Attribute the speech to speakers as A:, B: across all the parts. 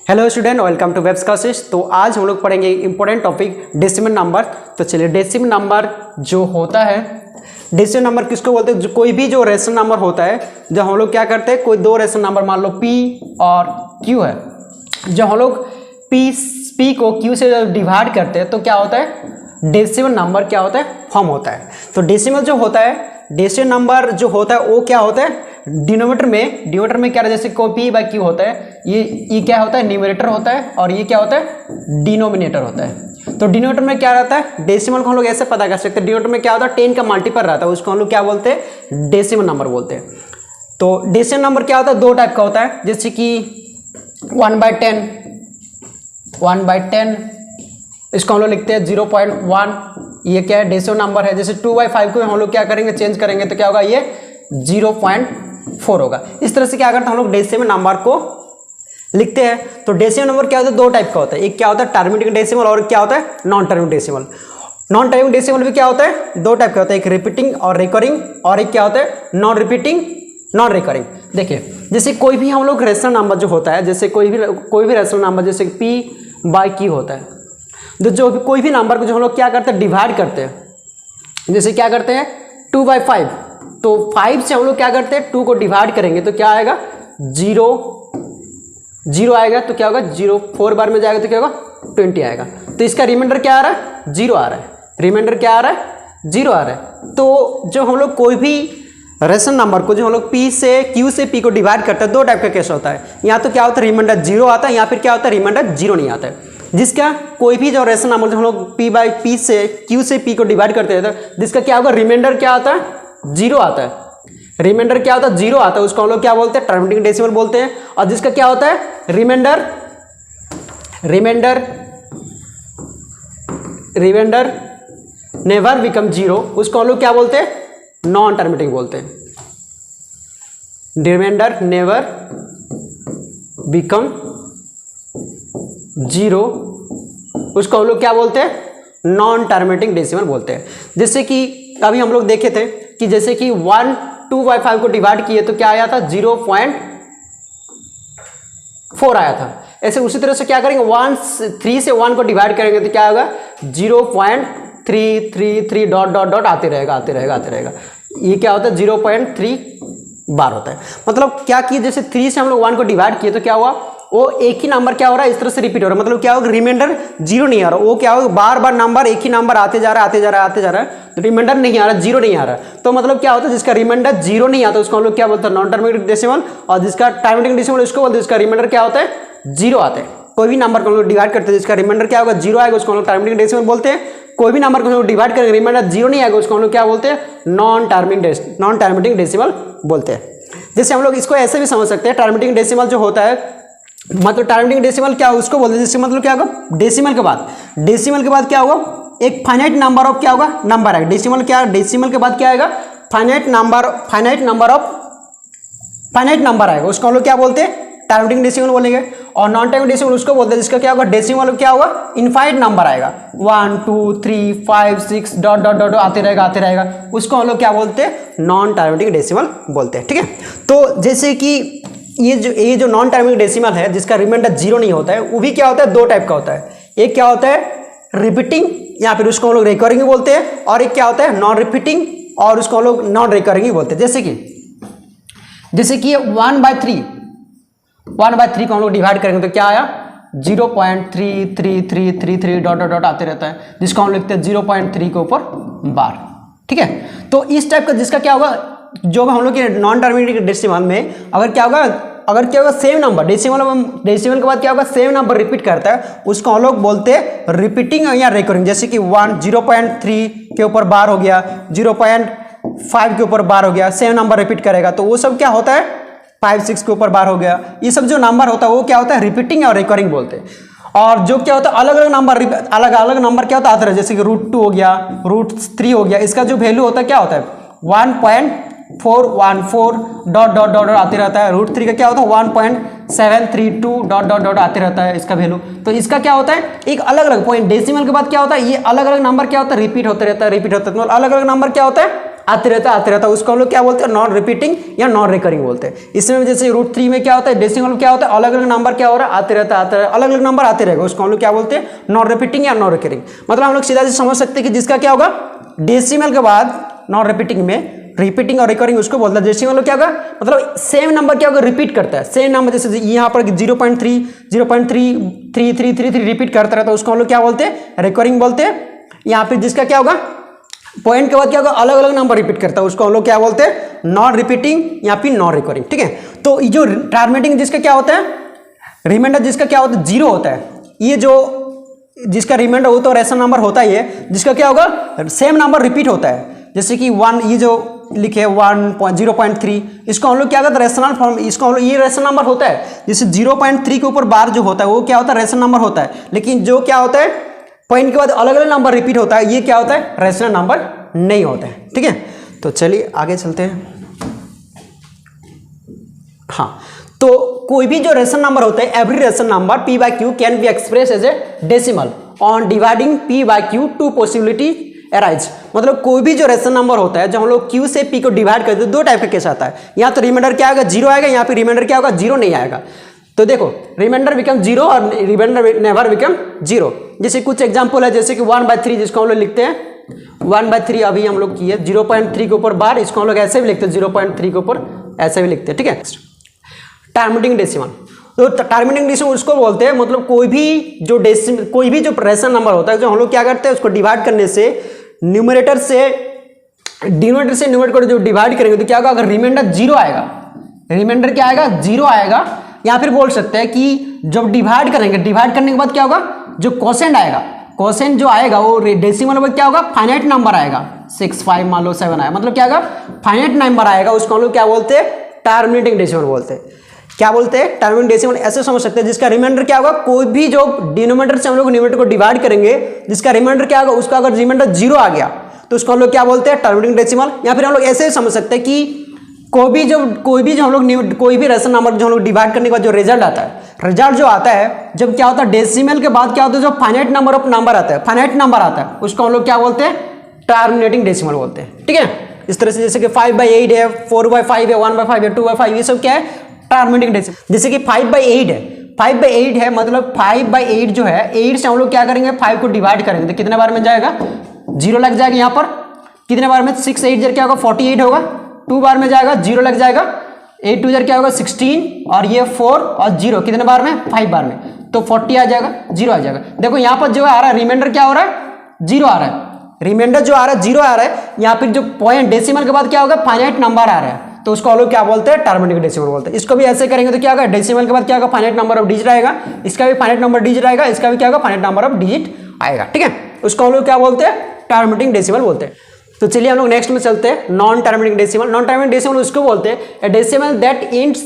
A: Hello student, welcome to Webs classes. तो आज हम लोग पढ़ेंगे इंपॉर्टेंट टॉपिक डेसिमल नंबर। तो चलिए, डेसिमल नंबर जो होता है, डेसिमल नंबर किसको बोलते हैं? कोई भी जो रेशनल नंबर होता है, जब हम लोग क्या करते हैं, कोई दो रेशनल नंबर मान लो P और Q है, जब हम लोग P को Q से डिवाइड करते हैं तो क्या होता है, डेसिमल नंबर क्या होता है, फॉर्म होता है। तो डेसिमल जो होता है, डेसिमल नंबर जो होता है वो क्या होता है, डिनोमिनेटर में क्या है, जैसे कोई P बाई Q होता है, ये क्या होता है, न्यूमरेटर होता है, और ये क्या होता है, डिनोमिनेटर होता है। तो डिनोमिनेटर में क्या रहता है, डेसिमल को हम लोग ऐसे पता कर सकते हैं, डिनोमिनेटर में क्या होता है, 10 का मल्टीपल रहता है, उसको हम लोग क्या बोलते हैं, डेसिमल नंबर बोलते हैं। तो डेसिमल नंबर क्या होता है, दो टाइप का होता है, जैसे कि 1/10, इसको हम लोग लिखते हैं 0.1, ये क्या है, डेसिमल नंबर है। जैसे 2/5 को हम लोग क्या करेंगे, चेंज करेंगे तो क्या होगा, ये 0.4 होगा। इस तरह से क्या करते हैं, हम लोग डेसिमल नंबर को लिखते हैं। तो डेसिमल नंबर क्या होता है, दो टाइप का होता है, एक क्या होता है टर्मिनेटिंग डेसिमल, और क्या होता है non terminating decimal. Non terminating decimal भी क्या होता है, दो टाइप का होता है, एक रिपीटिंग और रिकरिंग, और एक क्या होता है नॉन रिपीटिंग नॉन रिकरिंग। देखिए, जैसे कोई भी हम लोग रेशनल नंबर जो होता है, जैसे कोई भी रेशनल नंबर जैसे P बाई Q होता है, जो कोई भी नंबर को जो हम लोग क्या करते हैं, डिवाइड करते हैं, जैसे क्या करते हैं 2/5, तो 5 से हम लोग क्या करते हैं, 2 को डिवाइड करेंगे तो क्या आएगा, 0 आएगा, तो क्या होगा 0, 4 बार में जाएगा तो क्या होगा 20 आएगा। तो इसका रिमाइंडर क्या आ रहा है, 0 आ रहा है, रिमाइंडर क्या आ रहा है, 0 आ रहा है। तो जो हम लोग कोई भी रेशनल नंबर को जो हम लोग Q से P को डिवाइड करते हैं, दो टाइप का केस होता है, या तो क्या होता है रिमाइंडर 0 आता है, या फिर क्या होता है रिमाइंडर 0 नहीं आता है। जिसका कोई भी जो रेशनल नंबर जो हम लोग P से Q से P को डिवाइड करते हैं, तो जिसका क्या होगा, रिमाइंडर क्या आता है, 0 आता है। रिमाइंडर क्या होता है, 0 आता है, उसको हम लोग क्या बोलते हैं, टर्मिनेटिंग डेसिमल बोलते हैं। और जिसका क्या होता है, रिमाइंडर नेवर बिकम 0, उसको हम लोग क्या बोलते हैं, नॉन टर्मिनेटिंग बोलते हैं। रिमाइंडर नेवर बिकम 0, उसको हम लोग क्या बोलते हैं, नॉन टर्मिनेटिंग डेसिमल बोलते हैं। जैसे कि अभी हम लोग देखे थे कि जैसे कि 2/5 को डिवाइड किए तो क्या आया था, 0.4 आया था। ऐसे उसी तरह से क्या करेंगे, 3 से 1 को डिवाइड करेंगे तो क्या होगा, 0.333 डॉट आते रहेगा। ये क्या होता है, 0.3 बार होता है। मतलब क्या किए, जैसे 3 से हम लोग 1 को डिवाइड किए तो क्या हुआ, वो एक ही नंबर क्या हो रहा है, इस तरह से रिपीट हो रहा है। मतलब क्या होगा, रिमाइंडर 0 नहीं आ रहा, वो क्या होगा, बार बार नंबर एक ही नंबर आते जा रहा है, तो रिमाइंडर नहीं आ रहा, 0 नहीं आ रहा। तो मतलब क्या होता है, जिसका रिमाइंडर 0 नहीं आता उसको हम लोग क्या बोलते हैं, नॉन टर्मिनेटिंग डेसिमल, और जिसका टर्मिनेटिंग डेसिमल उसको बोलते हैं, जिसका रिमाइंडर क्या होता है, 0 आता है। कोई भी नंबर को हम लोग डिवाइड करते हैं, जिसका रिमाइंडर क्या होगा, 0 आएगा, उसको हम लोग टर्मिनेटिंग डेसिमल बोलते हैं। कोई भी नंबर को हम लोग डिवाइड करेंगे, रिमाइंडर 0 नहीं आएगा, उसको हम लोग क्या बोलते हैं, नॉन टर्मिनेटिंग डेसिमल बोलते हैं। जैसे हम लोग इसको ऐसे भी समझ सकते हैं, टर्मिनेटिंग डेसिमल जो होता है, मतलब टर्मिनेटिंग डेसिमल क्या है, उसको बोलते हैं, जिससे मतलब क्या होगा, डेसिमल के बाद क्या होगा, एक फाइनाइट नंबर ऑफ क्या होगा, नंबर आएगा। डेसिमल के बाद क्या आएगा, फाइनाइट नंबर आएगा, उसको हम लोग क्या बोलते हैं, टर्मिनेटिंग डेसिमल बोलेंगे। और नॉन टर्मिनेटिंग डेसिमल उसको बोलते हैं, जिसका क्या होगा, डेसिमल क्या होगा, इनफाइनाइट नंबर आएगा, 1 2 3 5 6 डॉट आते रहेगा, उसको हम लोग क्या बोलते हैं, नॉन टर्मिनेटिंग डेसिमल बोलते हैं। ठीक है, तो जैसे कि ये जो नॉन टर्मिनेटिंग डेसिमल है, जिसका रिमाइंडर 0 नहीं होता है, वो भी क्या होता है, दो टाइप का होता है। एक क्या होता है रिपीटिंग, या फिर उसको हम लोग रिकरिंग बोलते हैं, और एक क्या होता है नॉन रिपीटिंग, और उसको हम लोग नॉन रिकरिंग बोलते हैं। जैसे कि 1/3 को हम लोग डिवाइड करेंगे तो क्या आया, 0.33333 डॉट आते रहता है, जिसको हम लिखते हैं 0.3 के ऊपर बार। ठीक है, तो इस टाइप का जिसका क्या होगा, जो हम लोग के नॉन टर्मिनेटिंग डेसिमल में अगर क्या होगा सेम नंबर, डेसिमल के बाद क्या होगा, सेम नंबर रिपीट करता है, उसको हम लोग बोलते हैं रिपीटिंग या रिकरिंग। जैसे कि 0.3 के ऊपर बार हो गया, 0.5 के ऊपर बार हो गया, सेम नंबर रिपीट करेगा, तो वो सब क्या होता है, 5 6 के ऊपर बार हो गया, ये सब जो नंबर होता है वो क्या होता है, रिपीटिंग और रिकरिंग बोलते हैं। और जो क्या होता है, अलग अलग नंबर क्या होता है, जैसे कि √2 हो गया, √3 हो गया, इसका जो वैल्यू होता है क्या होता है, 1.414 डॉट आते रहता है। √3 का क्या होता है, 1.732 डॉट आते रहता है इसका वैल्यू। तो इसका क्या होता है, एक अलग अलग पॉइंट, डेसिमल के बाद क्या होता है, ये अलग अलग नंबर क्या होता है, रिपीट होते रहता है, मतलब अलग अलग नंबर क्या होता है, आते रहता है, उसको हम लोग क्या बोलते हैं, नॉन रिपीटिंग या नॉन रिकरिंग बोलते हैं। इसमें जैसे √3 में क्या होता है, डेसिमल क्या होता है, अलग अलग नंबर क्या हो रहा है, आते रहता है, अलग अलग नंबर आते रहेगा, उसको हम लोग क्या बोलते हैं, नॉन रिपीटिंग या नॉन रिकरिंग। मतलब हम लोग सीधा से समझ सकते हैं कि जिसका क्या होगा, डेसिमल के बाद नॉन रिपीटिंग में रिपीटिंग और रिकरिंग उसको बोलता है। डेसिमल क्या होगा, मतलब सेम नंबर क्या होगा, रिपीट करता है, सेम नंबर जैसे यहाँ पर 0.3 0.33333 रिपीट करता रहता है, उसको हम लोग क्या बोलते हैं, रिकरिंग बोलते हैं। यहाँ पे जिसका क्या होगा, पॉइंट के बाद क्या होगा, अलग अलग नंबर रिपीट करता है, उसको हम लोग क्या बोलते हैं, नॉन रिपीटिंग या फिर नॉन रिकरिंग। ठीक है, तो ये जो टर्मिनेटिंग जिसका क्या होता है, रिमाइंडर जिसका क्या होता है, 0 होता है, ये जो जिसका रिमाइंडर होता है रेशनल नंबर होता है, ये जिसका क्या होगा, सेम नंबर रिपीट होता है। जैसे कि 1, ये जो लिखे 0.3, इसको हम लोग क्या करते हैं, रेशनल फॉर्म, इसको हम लोग, ये रेशनल नंबर होता है। जैसे 0.3 के ऊपर बार जो होता है वो क्या होता है, रेशनल नंबर होता है। लेकिन जो क्या होता है, पॉइंट के बाद अलग अलग नंबर रिपीट होता है, ये क्या होता है, रेशनल नंबर नहीं होता है। ठीक है, तो चलिए आगे चलते हैं। हाँ, तो कोई भी जो रेशनल नंबर होता है, every rational number p/q can be express as a decimal on dividing p/q, two possibility arise. मतलब कोई भी जो रेशनल नंबर होता है, जब हम लोग q से p को डिवाइड करते हैं, दो टाइप का केस आता है। यहाँ तो रिमाइंडर क्या आएगा, 0 आएगा, यहाँ पे रिमाइंडर क्या होगा, 0 नहीं आएगा। तो देखो, रिमाइंडर बिकम 0 और रिमाइंडर नेवर बिकम 0। जैसे कुछ एग्जांपल है, जैसे कि 1/3 जिसको हम लोग लिखते हैं 1/3, अभी हम लोग किए 0.3 के ऊपर बार, इसको हम लोग ऐसे भी लिखते हैं, 0.3 के ऊपर ऐसे भी लिखते हैं। ठीक है, टर्मिनेटिंग डेसिमल, तो टर्मिनेटिंग डेसिमल उसको बोलते हैं, मतलब कोई भी जो रेशनल नंबर होता है, जो हम लोग क्या करते हैं, उसको डिवाइड करने से न्यूमरेटर से न्यूमरेटर को जो डिवाइड करेंगे तो क्या होगा, अगर रिमाइंडर 0 आएगा, रिमाइंडर क्या आएगा, 0 आएगा, या फिर बोल सकते हैं कि जब डिवाइड करेंगे, डिवाइड करने के बाद क्या होगा, जो कोसेंट आएगा, कोसेंट जो आएगा वो डेसिमल में क्या होगा, फाइनाइट नंबर आएगा, 6, 5 मान लो 7 आया, मतलब क्या होगा, फाइनाइट नंबर आएगा, उसको हम लोग क्या बोलते हैं, टर्मिनेटिंग डेसिमल बोलते हैं। क्या बोलते हैं, टर्मिनेटिंग डेसिमल। ऐसे समझ सकते हैं, जिसका रिमाइंडर क्या होगा, कोई भी जो डिनोमिनेटर से हम लोग न्यूमरेटर को डिवाइड करेंगे, जिसका रिमाइंडर क्या होगा, उसका अगर रिमाइंडर 0 आ गया तो उसको हम लोग क्या बोलते हैं, टर्मिनेटिंग डेसिमल। या फिर हम लोग ऐसे समझ सकते हैं कि कोई भी जो हम लोग कोई भी रेशनल नंबर जो हम लोग डिवाइड करने के बाद जो रिजल्ट आता है, रिजल्ट जो आता है, जब क्या होता है, डेसिमल के बाद क्या होता है, जो फाइनाइट नंबर ऑफ नंबर आता है, फाइनाइट नंबर आता है, उसको हम लोग क्या बोलते हैं, टर्मिनेटिंग डेसिमल बोलते हैं। ठीक है, इस तरह से जैसे कि 5/8 है, 4/5 है, 1/5 है, 2/5, ये सब क्या है, टर्मिनेटिंग डेसिमल। जैसे कि 5/8 है, 5/8 है, मतलब 5/8 जो है, 8 से हम लोग क्या करेंगे, 5 को डिवाइड करेंगे तो कितने बार में जाएगा, 0 लग जाएगा। यहाँ पर कितने बार में, 6 8 जर क्या होगा, 48 होगा, 2 बार में जाएगा, 0 लग जाएगा, 8 2 जर क्या होगा, 16, और ये 4 और 0 कितने बार में, 5 बार में, तो 40 आ जाएगा, 0 आ जाएगा। देखो यहाँ पर जो आ रहा है, रिमाइंडर क्या हो रहा है, 0 आ रहा है, रिमाइंडर जो आ रहा है 0 आ रहा है। यहाँ पर जो पॉइंट डेसिमल के बाद क्या होगा, फाइनाइट नंबर आ रहा है, तो उसको हम लोग क्या बोलते हैं, टर्मिनेटिंग डेसिमल बोलते हैं। इसको भी ऐसे करेंगे तो क्या होगा, डेसिमल के बाद क्या होगा, फाइनाइट नंबर ऑफ डिजिट आएगा, इसका भी फाइनाइट नंबर डिजिट आएगा, इसका भी क्या होगा, फाइनाइट नंबर ऑफ डिजिट आएगा। ठीक है, उसको हम लोग क्या बोलते हैं, टर्मिनेटिंग डेसिमल बोलते हैं। तो चलिए हम लोग नेक्स्ट में चलते हैं, non terminating decimal. Non terminating decimal उसको बोलते हैं, ए decimal that ends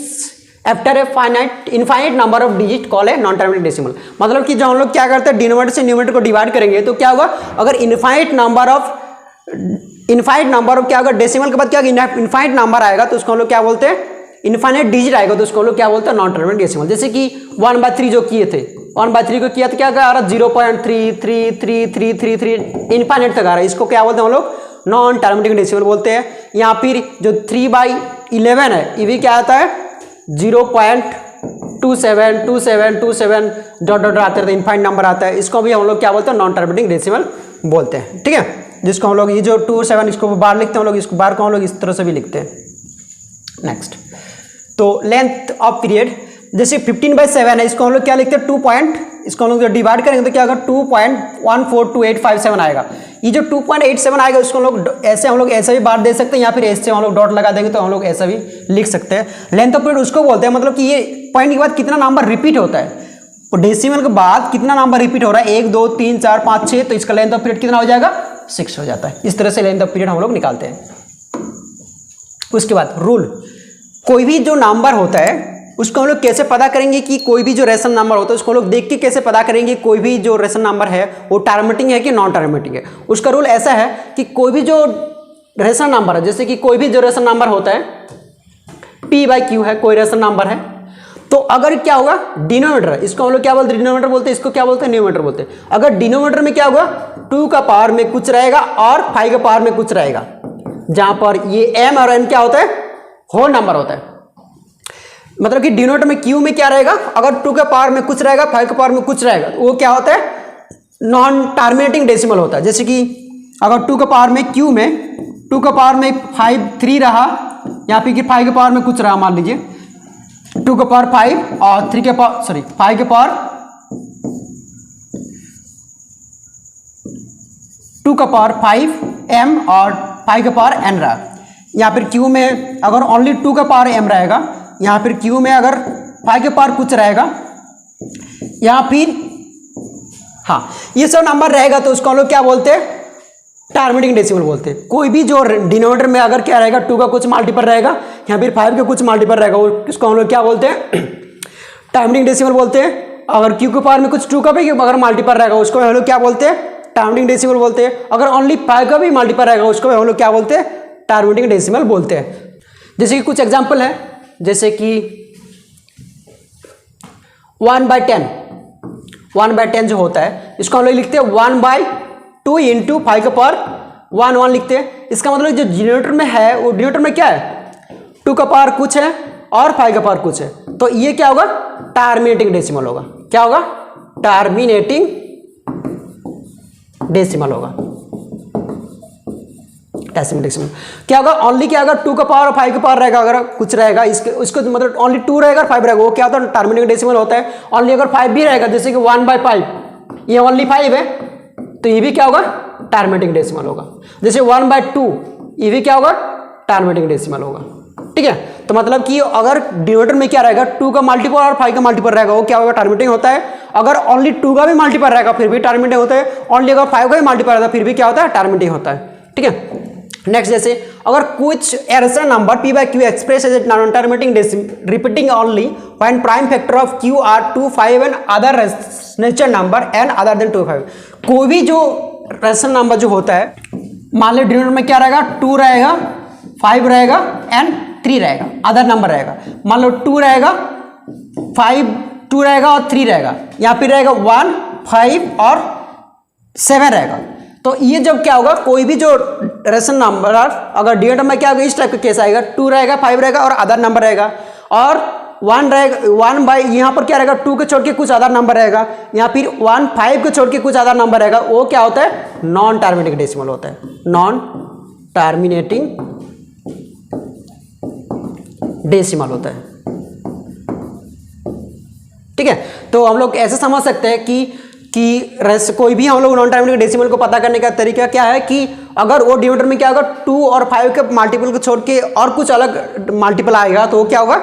A: after a infinite number of digit call है नॉन टर्मिनेटिंग डेसिमल। मतलब कि जो हम लोग क्या करते हैं, डिनोमिनेटर से न्यूमरेटर को डिवाइड करेंगे तो क्या होगा, अगर इनफाइनाइट नंबर ऑफ क्या होगा, डेसिमल के बाद क्या होगा, इनफाइनाइट नंबर आएगा तो उसको हम लोग क्या बोलते हैं, इनफाइनाइट डिजिट आएगा तो उसको हम लोग क्या बोलते हैं, नॉन टर्मिनेटिंग डेसिमल। जैसे कि 1/3 जो किए थे, 1/3 को किया तो क्या आ रहा, 0.33333 इनफाइनाइट तक आ रहा है, इसको क्या बोलते हैं हम लोग, नॉन टर्मिनेटिंग डेसिमल बोलते हैं। या फिर जो 3/11 है, ये भी क्या आता है, 0.272727 डॉट डॉट आते रहते, इनफाइनाइट नंबर आता है, इसको भी हम लोग क्या बोलते हैं, नॉन टर्मिनेटिंग डेसिमल बोलते हैं। ठीक है, जिसको हम लोग ये जो 2 7 इसको बार लिखते हैं हम लोग, इसको बार को हम लोग इस तरह से भी लिखते हैं। नेक्स्ट, तो लेंथ ऑफ पीरियड, जैसे 15/7 है, इसको हम लोग क्या लिखते हैं, 2 पॉइंट, इसको हम लोग डिवाइड करेंगे तो क्या होगा, 2.142857 आएगा। ये जो 2.87 आएगा उसको हम लोग ऐसे भी बार दे सकते हैं, या फिर ऐसे हम लोग डॉट लगा देंगे तो हम लोग ऐसा भी लिख सकते हैं। लेंथ ऑफ पीरियड उसको बोलते हैं, मतलब कि ये पॉइंट के बाद कितना नंबर रिपीट होता है, तो डेसिमल के बाद कितना नंबर रिपीट हो रहा है, 1 2 3 4 5 6, तो इसका लेंथ ऑफ पीरियड कितना हो जाएगा, 6 हो जाता है। इस तरह से लेंथ ऑफ पीरियड हम लोग निकालते हैं। उसके बाद रूल, कोई भी जो नंबर होता है उसको हम लोग कैसे पता करेंगे कि कोई भी जो रेशनल नंबर होता है उसको हम लोग देख के कैसे पता करेंगे कोई भी जो रेशनल नंबर है वो टर्मिनेटिंग है कि नॉन टर्मिनेटिंग है। उसका रूल ऐसा है कि कोई भी जो रेशनल नंबर है, जैसे कि कोई भी जो रेशनल नंबर होता है, p/q है, कोई रेशनल नंबर है, तो अगर क्या होगा, डिनोमिनेटर, इसको हम लोग क्या बोलते हैं, डिनोमिनेटर बोलते हैं, इसको क्या बोलते हैं, न्यूमरेटर बोलते हैं। अगर डिनोमिनेटर में क्या होगा, 2 का पावर में कुछ रहेगा और 5 का पावर में कुछ रहेगा, जहां पर ये m और n क्या होता है, होल नंबर होता है। मतलब कि डिनोमिनेटर में q में क्या रहेगा, अगर 2 के पावर में कुछ रहेगा, 5 के पावर में कुछ रहेगा, वो क्या होता है, नॉन टर्मिनेटिंग डेसिमल होता है। जैसे कि अगर 2 के पावर में q में 2 के पावर में 5 3 रहा, या फिर 5 के पावर में कुछ रहा, मान लीजिए 2 के पावर 5 और 3 के पावर 5 के पावर 2 का पावर 5m और 5 का पावर n रहा। या फिर q में अगर ओनली 2 का पावर m रहेगा, या फिर q में अगर 5 के पावर कुछ रहेगा, या फिर हाँ ये सब नंबर रहेगा तो उसको हम लोग क्या बोलते हैं, टर्मिनेटिंग डेसिमल बोलते हैं। कोई भी जो डिनोमिनेटर में अगर क्या रहेगा, 2 का कुछ मल्टीपल रहेगा या फिर 5 का कुछ मल्टीपल रहेगा, उसको हम लोग क्या बोलते हैं, टर्मिनेटिंग डेसिमल बोलते हैं। अगर q के पावर में कुछ 2 का भी अगर मल्टीपल रहेगा, उसको हम लोग क्या बोलते हैं, टर्मिनेटिंग डेसिमल बोलते हैं। अगर ओनली 5 का भी मल्टीपल रहेगा, उसको हम लोग क्या बोलते हैं, टर्मिनेटिंग डेसिमल बोलते हैं। जैसे कि कुछ एग्जांपल है, जैसे कि 1/10, 1/10 जो होता है, इसको हम लोग लिखते हैं 1/2 इंटू 5 का पावर 1 लिखते हैं। इसका मतलब जो डिनोमिनेटर में है, वो डिनोमिनेटर में क्या है, 2 का पावर कुछ है और 5 का पावर कुछ है, तो ये क्या होगा, टर्मिनेटिंग डेसिमल होगा। क्या होगा, टर्मिनेटिंग डेसिमल होगा। डेसिमल क्या होगा, ओनली क्या होगा, 2 का पावर और 5 का पावर रहेगा, अगर कुछ रहेगा इसके उसको मतलब ओनली 2 रहेगा और 5 रहेगा, वो क्या होता है, टर्मिनेटिंग डेसिमल होता है। ओनली अगर 5 भी रहेगा, जैसे कि 1/5, ये ओनली 5 है, तो ये भी क्या होगा, टर्मिनेटिंग डेसिमल होगा। जैसे 1/2, ये भी क्या होगा, टर्मिनेटिंग डेसिमल होगा। ठीक है, तो मतलब कि अगर डिनोमिनेटर में क्या रहेगा, 2 का मल्टीपल और 5 का मल्टीपल रहेगा, वो क्या होगा, टर्मिनेटिंग होता है। अगर ओनली 2 का भी मल्टीपल रहेगा फिर भी टर्मिनेटिंग होता है, ओनली अगर 5 का भी मल्टीपल रहता है फिर भी क्या होता है, टर्मिनेटिंग होता है। ठीक है, नेक्स्ट जैसे अगर कुछ rational number p by q express as non terminating repeating only when prime factor of q are 2 5 and other natural number and other than 2 5। कोई भी जो रेशनल नंबर जो होता है, मान लो डिनोमिनेटर में क्या रहेगा, 2 रहेगा, 5 रहेगा एंड 3 रहेगा, अदर नंबर रहेगा। मान लो 2 रहेगा, 2 रहेगा और 3 रहेगा, या फिर रहेगा 1 5 और 7 रहेगा। तो ये जब क्या होगा, कोई भी जो रेशनल नंबर अगर डिनोमिनेटर में क्या होगा, इस टाइप का केस आएगा, 2 रहेगा, 5 रहेगा और अदर नंबर रहेगा, और 1 रहेगा, 1 बाई यहाँ पर क्या रहेगा, 2 के छोड़ के कुछ अदर नंबर रहेगा, या फिर 1 5 के छोड़ के कुछ अदर नंबर रहेगा, वो क्या होता है, नॉन टर्मिनेटिंग डेसिमल होता है। नॉन टर्मिनेटिंग डेसिमल होता है। ठीक है, तो हम लोग ऐसे समझ सकते हैं कि कोई भी हम लोग नॉन टर्मिनेटिंग डेसिमल को पता करने का तरीका क्या है, कि अगर वो डिनोमिनेटर में क्या होगा, 2 और 5 के मल्टीपल को छोड़ के और कुछ अलग मल्टीपल आएगा, तो वो क्या होगा,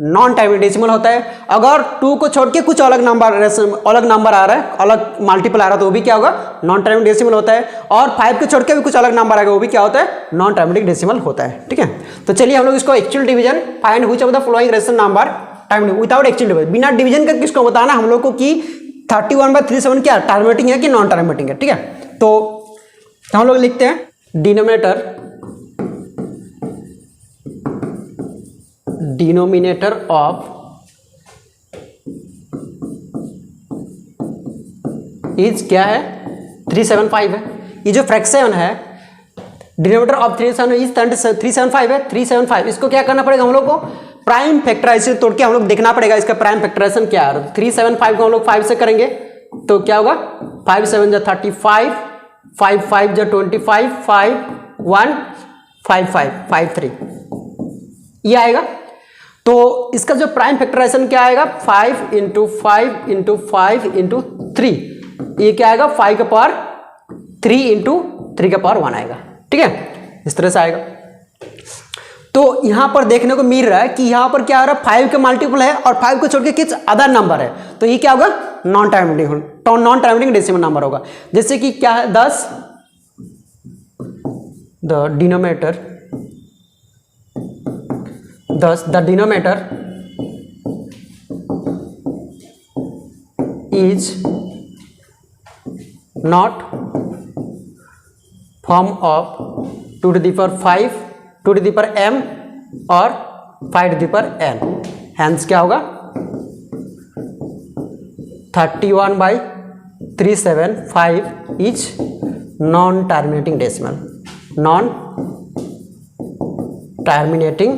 A: नॉन टर्मिनेटिंग डेसिमल होता है। अगर 2 को छोड़ के कुछ अलग नंबर आ रहा है, अलग मल्टीपल आ रहा है, तो वो भी क्या होगा, नॉन टर्मिनेटिंग डेसिमल होता है। और 5 के छोड़ के भी कुछ अलग नंबर आएगा, वो भी क्या होता है, नॉन टर्मिनेटिंग डेसिमल होता है। ठीक है, तो चलिए हम लोग इसको actual division find which of the following rational number terminating without actual division, बिना डिवीजन का किसको बताना हम लोग को कि 31/37 क्या टर्मिनेटिंग है कि नॉन टर्मिनेटिंग है। ठीक है, तो हम लोग लिखते हैं डिनोमिनेटर ऑफ इज क्या है, 375 है। ये जो फ्रैक्शन है, डिनोमिनेटर ऑफ 375 है, 375। इसको क्या करना पड़ेगा, हम लोग को प्राइम फैक्टराइजेशन तोड़ के हम लोग देखना पड़ेगा इसका प्राइम फैक्टराइजेशन क्या है। 375 को हम लोग 5 से करेंगे तो क्या होगा, 5 7 जा 35, 5 5 जा 25, 5 1 5 5 5 3 ये आएगा। तो इसका जो प्राइम फैक्टराइजेशन क्या आएगा, 5 इंटू 5 इंटू 5 इंटू 3, ये क्या आएगा, 5 का पावर 3 इंटू 3 का पावर 1 आएगा। ठीक है, इस तरह से आएगा। तो यहां पर देखने को मिल रहा है कि यहां पर क्या आ रहा है, 5 के मल्टीपल है और 5 को छोड़ के कुछ अदर नंबर है, तो ये क्या होगा, नॉन टर्मिनेटिंग डेसिमल नंबर होगा। जैसे कि क्या है 10, the denominator 10, the denominator is not form of 2 to the power 5, 2 to the power m और 5 to the power n। Hence क्या होगा, 31/375 is non terminating decimal, non terminating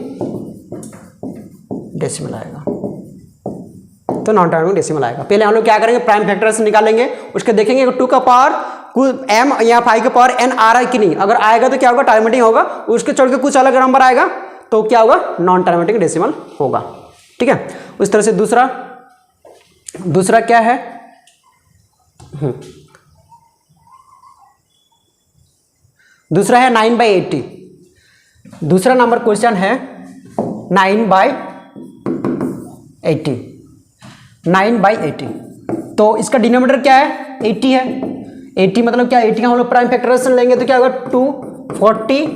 A: decimal आएगा, तो नॉन टर्मिनेटिंग डेसिमल आएगा। पहले हम लोग क्या करेंगे, प्राइम फैक्टर से निकालेंगे, उसके देखेंगे 2 का पावर m या 5 का पावर n आ रहा है कि नहीं। अगर आएगा तो क्या होगा, टर्मिनेटिंग होगा। उसके छोड़ के कुछ अलग नंबर आएगा तो क्या होगा, नॉन टर्मिनेटिंग डेसिमल होगा। ठीक है, उस तरह से दूसरा क्या है, दूसरा है 9/80। दूसरा नंबर क्वेश्चन है 9/80, 9/80। तो इसका डिनोमिनेटर क्या है, 80 है। 80 मतलब क्या, 80 का हम लोग प्राइम फैक्टराइजेशन लेंगे तो क्या होगा, 2, 40,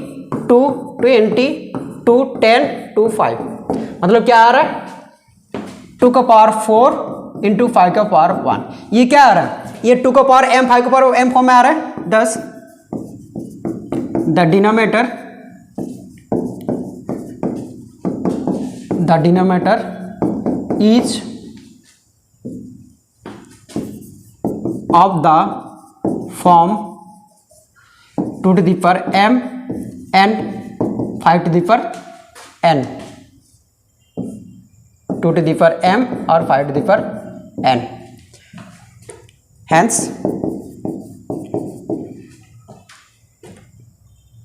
A: 2, 20, 2, 10, 2, 5। मतलब क्या आ रहा है, 2 का पावर 4 इंटू 5 का पावर 1। ये क्या आ रहा है, ये 2 का पावर m 5 का पावर m फॉर्म में आ रहा है 10। The denominator is of the form 2 to the power m and 5 to the power n, 2 to the power m और 5 to the power n। Hence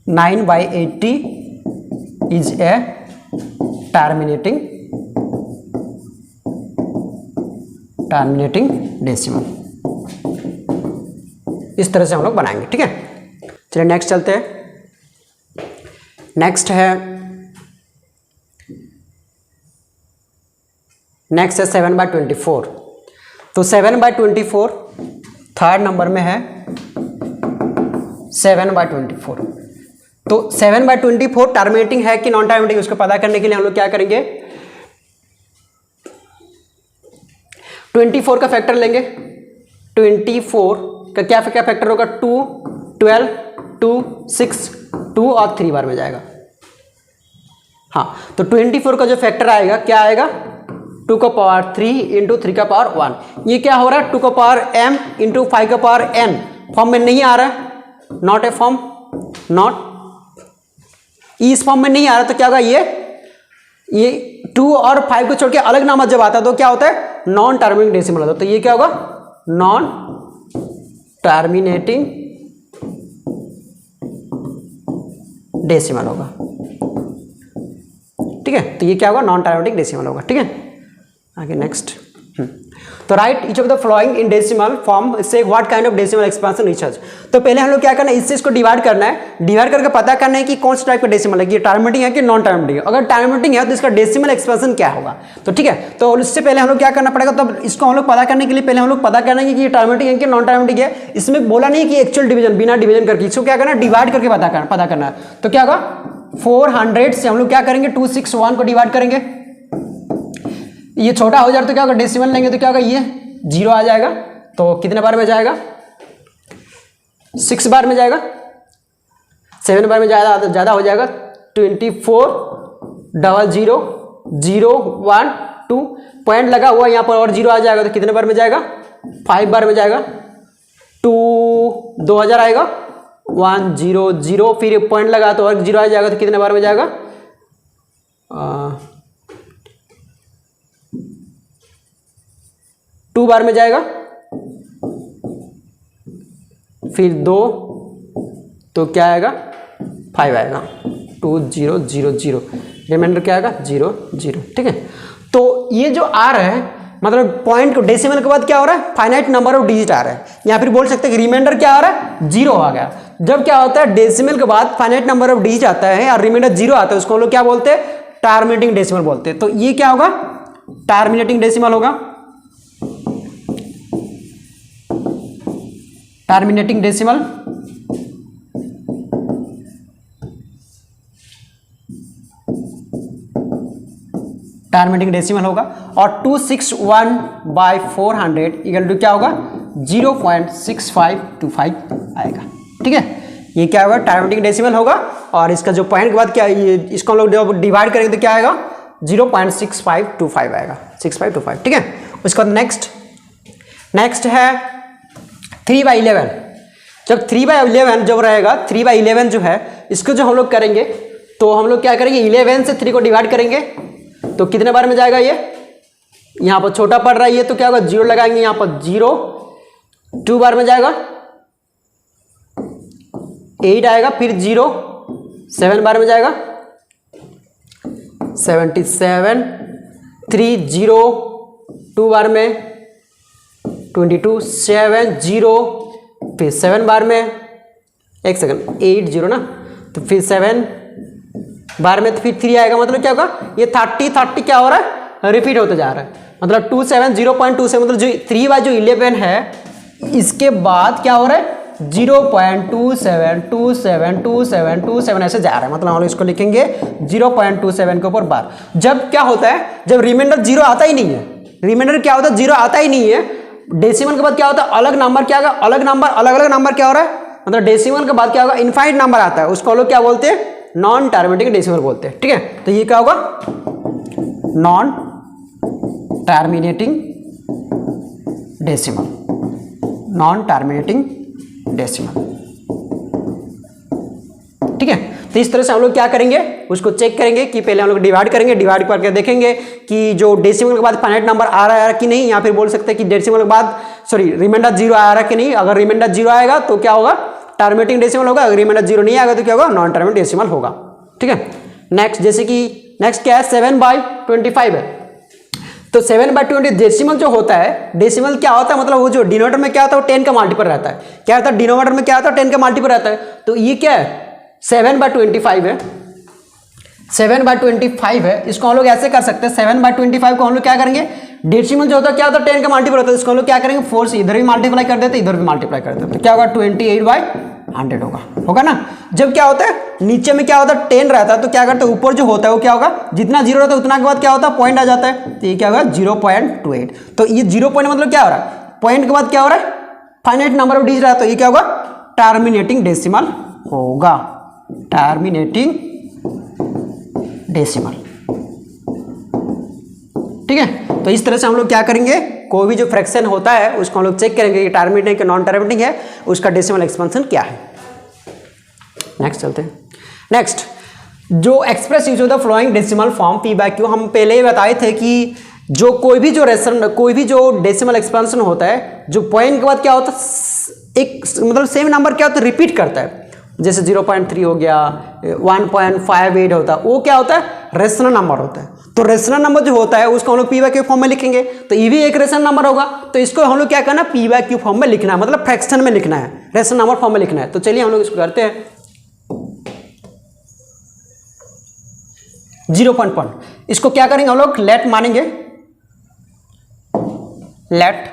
A: 9/80 is a terminating decimal. इस तरह से हम लोग बनाएंगे। ठीक है, चलिए नेक्स्ट चलते हैं। नेक्स्ट है 7/24। तो 7/24 थर्ड नंबर में है 7/24। तो 7/24 टर्मिनेटिंग है कि नॉन टर्मिनेटिंग, उसको पता करने के लिए हम लोग क्या करेंगे, 24 का फैक्टर लेंगे। 24 का क्या फैक्टर होगा, 2, 12, 2, 6, 2 और 3 बार में जाएगा। हाँ, तो 24 का जो फैक्टर आएगा क्या आएगा, 2 का पावर 3 इंटू 3 का पावर 1। ये क्या हो रहा है, 2 का पावर m इंटू 5 का पावर n फॉर्म में नहीं आ रहा है, नॉट ए फॉर्म, नॉट इस फॉर्म में नहीं आ रहा। तो क्या होगा, ये 2 और 5 को छोड़ के अलग नंबर जब आता है तो क्या होता है, नॉन टर्मिनेटिंग डेसिमल होता है। तो ये क्या होगा, नॉन टर्मिनेटिंग डेसिमल होगा। ठीक है, तो ये क्या होगा, नॉन टर्मिनेटिंग डेसिमल होगा। ठीक है, आगे नेक्स्ट। तो write each of the following in decimal form से what kind of decimal expansion research. तो पहले हम लोग क्या करना है, इससे इसको डिवाइड करना है, डिवाइड करके पता करना है कि कौन सा टाइप का डेसिमल है, कि टर्मिनेटिंग है कि नॉन टर्मिनेटिंग है। अगर टर्मिनेटिंग है तो इसका डेसिमल एक्सपेंशन क्या होगा। तो ठीक है, तो इससे पहले हम लोग क्या करना पड़ेगा, तो इसको हम लोग पता करने के लिए पहले हम लोग पता करना है कि ये टर्मिनेटिंग है कि नॉन टर्मिनेटिंग है। इसमें बोला नहीं कि एक्चुअल डिवीजन, बिना डिवीजन करके इसको क्या करना है, डिवाइड करके पता करना है। तो क्या होगा, 400 से हम लोग क्या करेंगे, 261 को डिवाइड करेंगे। ये छोटा हो जाए तो क्या होगा, डेसिमल लेंगे तो क्या होगा, ये 0 आ जाएगा। तो कितने बार में जाएगा, 6 बार में जाएगा, 7 बार में ज़्यादा हो जाएगा। 24 00 0 1 2 पॉइंट लगा हुआ यहाँ पर और 0 आ जाएगा। तो कितने बार में जाएगा, 5 बार में जाएगा। 2000 आएगा, 100 फिर पॉइंट लगा तो और 0 आ जाएगा। तो कितने बार में जाएगा, 2 बार में जाएगा। फिर 2 तो क्या आएगा, 5 आएगा। 2 0 0 0 रिमाइंडर क्या आएगा, 0 0। ठीक है, तो ये जो आ रहा है मतलब पॉइंट को डेसिमल के बाद क्या हो रहा है, फाइनाइट नंबर ऑफ डिजिट आ रहा है। या फिर बोल सकते हैं कि रिमाइंडर क्या आ रहा है, 0 आ गया। जब क्या होता है, डेसिमल के बाद फाइनाइट नंबर ऑफ डिजिट आता है और रिमाइंडर 0 आता है, उसको हम लोग क्या बोलते हैं, टर्मिनेटिंग डेसिमल बोलते हैं। तो ये क्या होगा, टर्मिनेटिंग डेसिमल होगा। टर्मिनेटिंग डेसिमल टर्मिनेटिंग डेसिमल होगा। और 261/400 इक्वल टू क्या होगा, 0.6525 आएगा। ठीक है, ये क्या होगा, टर्मिनेटिंग डेसिमल होगा। और इसका जो पॉइंट के बाद क्या, ये इसको हम लोग डिवाइड करेंगे तो क्या आएगा, 0.6525 आएगा, 6525। ठीक है, उसके बाद नेक्स्ट है 3/11। जब 3/11 जब रहेगा, 3/11 जो है इसको जो हम लोग करेंगे तो हम लोग क्या करेंगे 11 से 3 को डिवाइड करेंगे तो कितने बार में जाएगा ये, यहाँ पर छोटा पड़ रहा है ये, तो क्या होगा 0 लगाएंगे यहाँ पर 0, 2 बार में जाएगा 8 आएगा, फिर 0, 7 बार में जाएगा 77, 3 0, 2 बार में 22, 7 0, फिर 7 बार में, एक सेकंड 8 0 ना, तो फिर 7 बार में, तो फिर 3 आएगा, मतलब क्या होगा ये 30 क्या हो रहा है, रिपीट होते जा रहा है, मतलब 27 0.27, मतलब जो 3 बाय जो 11 है इसके बाद क्या हो रहा है 0.27272727 ऐसे जा रहा है, मतलब हम लोग इसको लिखेंगे 0.27 के ऊपर बार। जब क्या होता है, जब रिमाइंडर 0 आता ही नहीं है, रिमाइंडर क्या होता है 0 आता ही नहीं है, डेसिमल के बाद क्या होता है अलग नंबर, क्या होगा अलग नंबर, अलग अलग नंबर क्या हो रहा है, मतलब डेसिमल के बाद क्या होगा इनफाइनाइट नंबर आता है, उसको लोग क्या बोलते हैं नॉन टर्मिनेटिंग डेसिमल बोलते हैं। ठीक है, तो ये क्या होगा non terminating decimal, non terminating decimal. ठीक है, तो इस तरह से हम लोग क्या करेंगे उसको चेक करेंगे कि पहले हम लोग डिवाइड करेंगे, डिवाइड करके देखेंगे कि जो डेसिमल के बाद फाइनाइट नंबर आ रहा है कि नहीं, या फिर बोल सकते हैं कि डेसिमल के बाद रिमाइंडर 0 आ रहा है कि नहीं। अगर रिमाइंडर 0 आएगा तो क्या होगा टर्मिनेटिंग डेसिमल होगा, अगर रिमाइंडर 0 नहीं आएगा तो क्या होगा नॉन टर्मिनेटिंग डेसिमल होगा। ठीक है, नेक्स्ट जैसे कि नेक्स्ट क्या है 7/25 है, तो 7/20 डेसिमल जो होता है, डेसिमल क्या होता है मतलब वो जो डिनोमिनेटर में क्या होता है वो 10 का मल्टीपल रहता है, क्या होता है डिनोमिनेटर में क्या होता है 10 का मल्टीपल रहता है, तो ये क्या है 7/25 है, 7/25 है, इसको हम लोग ऐसे कर सकते हैं 7/25 को हम लोग क्या करेंगे डेसिमल जो होता है क्या होता है 10 का मल्टीपल होता है, इसको हम लोग क्या करेंगे 4 से इधर भी मल्टीप्लाई कर देते इधर भी मल्टीप्लाई कर देते, तो क्या होगा 28/100 होगा ना। जब क्या होता है नीचे में क्या होता है 10 रहता है, तो क्या करते हैं ऊपर जो होता है वो क्या होगा जितना 0 रहता है उतना के बाद क्या होता है पॉइंट आ जाता है, तो ये क्या होगा 0.28, तो ये 0 पॉइंट मतलब क्या हो रहा है पॉइंट के बाद क्या हो रहा है फाइनाइट नंबर ऑफ डिजिट रहा है, तो ये क्या होगा टर्मिनेटिंग डेसिमल होगा, टर्मिनेटिंग डेसिमल। ठीक है, तो इस तरह से हम लोग क्या करेंगे कोई भी जो फ्रैक्शन होता है उसको हम लोग चेक करेंगे कि टर्मिनेटिंग कि नॉन टर्मिनेटिंग है, उसका डेसिमल एक्सपेंशन क्या है। नेक्स्ट चलते हैं। नेक्स्ट जो एक्सप्रेस यूज होता है फ्लोइंग डेसिमल फॉर्म p/q, हम पहले ही बताए थे कि जो कोई भी जो डेसिमल एक्सपेंशन होता है जो पॉइंट के बाद क्या होता है एक मतलब सेम नंबर क्या होता है रिपीट करता है, जैसे 0.3 हो गया 1.58 होता है, वो क्या होता है रेशनल नंबर होता है, तो रेशनल नंबर जो होता है उसको हम लोग p/q फॉर्म में लिखेंगे, तो ये भी एक रेशनल नंबर होगा, तो इसको हम लोग क्या करना है p/q फॉर्म में लिखना है, मतलब फ्रैक्शन में लिखना है, रेशनल नंबर फॉर्म में लिखना है। तो चलिए हम लोग इसको करते हैं 0.1, इसको क्या करेंगे हम लोग लेट मानेंगे, लेट